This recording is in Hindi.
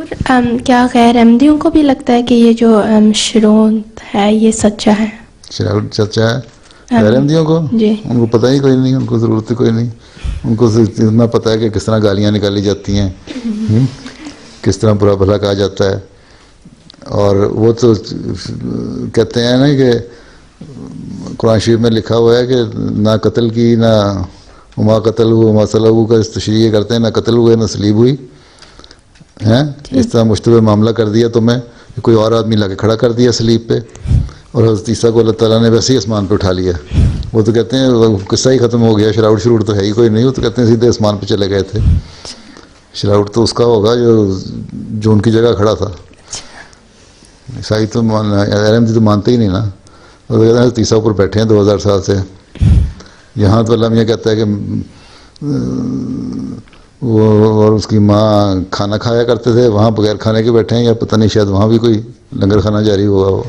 क्या गैर अहमदियों को भी लगता है कि ये जो शिरोंत है ये सच्चा है? शिराउट सच्चा है? गैर अहमदियों को जी। उनको पता ही कोई नहीं, उनको ज़रूरत ही कोई नहीं। उनको सिर्फ इतना पता है कि किस तरह गालियाँ निकाली जाती हैं, किस तरह बुरा भला कहा जाता है। और वो तो कहते हैं ना कि कुरान शरीफ में लिखा हुआ है कि ना कत्ल की, ना उमा कत्ल हुआ उमा सलबू का तशरीह करते हैं, ना कत्ल हुए ना सलीब हुई हैं। इस तरह मुश्तबह मामला कर दिया तुम्हें, कोई और आदमी ला के खड़ा कर दिया सलीब पे, और हज़रत ईसा को अल्लाह ताला ने वैसे ही आसमान पे उठा लिया। वो तो कहते हैं किस्सा ही ख़त्म हो गया, शराउट शरूट तो है ही कोई नहीं। वो तो कहते हैं सीधे आसमान पे चले गए थे। शराउट तो उसका होगा जो उनकी जगह खड़ा था। ईसाई तो अहमदी तो मानते ही नहीं ना। वो तो कहते हैं तीसरा ऊपर बैठे हैं 2000 साल से। यहाँ तो अल्लाह मियाँ कहता है कि वो और उसकी माँ खाना खाया करते थे, वहाँ बगैर खाने के बैठे हैं, या पता नहीं शायद वहाँ भी कोई लंगर खाना जारी हुआ हो।